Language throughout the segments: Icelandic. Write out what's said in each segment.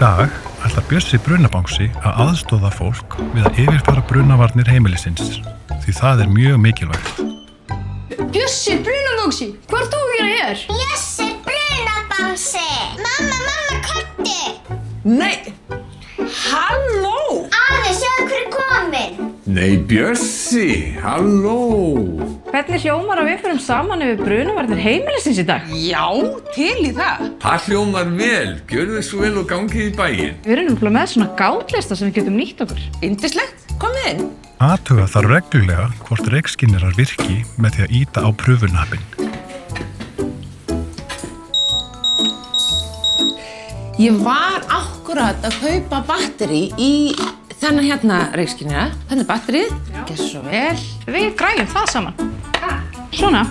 dag ætlar Bjössi brunabangsi að aðstoða fólk við að yfirfara brunavarnir heimilisins, því það er mjög mikilvægt. Bjössi brunabangsi, hvað ert þú að gera hér? Bjössi brunabangsi! Mamma, Kötti! Nei, halló! Afi, sjáðu hver er kominn! Nei, Bjössi, halló! Hvernig hljómar að við förum saman yfir brunavarnir heimilisins í dag? Já, til í það. Það hljómar vel, gjörðu svo vel og gangið í bæinn. Við erum nefnilega með svona gátlista sem við getum nýtt okkur. Yndislegt, komið inn. Athuga þarf reglulega hvort reykskynjarar virki með því að ýta á prufurnappinn. Ég var akkurat að kaupa batteri í þennan hérna reykskynjara. Þannig batterið, gerð svo vel. Við græjum það saman. Svona.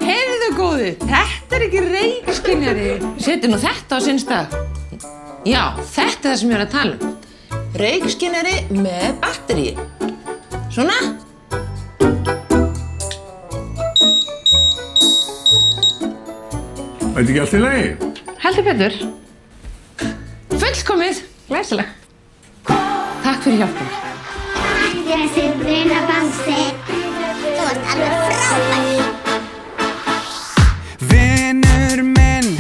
Heyrðu góði, þetta er ekki reykskynjari. Settu nú þetta á sinn stað. Já, þetta er það sem ég er að tala um. Reykskynjari með batteri. Svona. Veit ekki allt í lagi? Heldur betur. Fullkomið. Glæsileg. Takk fyrir hjálpuna. Bjössi brunabangsi! Þú ert alveg frábær! Vinur minn,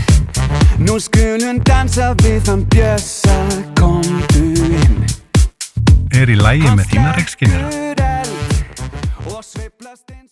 nú skulum dansa við þann Bjössa, komdu inn. Er í lagi með þína reykskynjara? Og sveiflast inn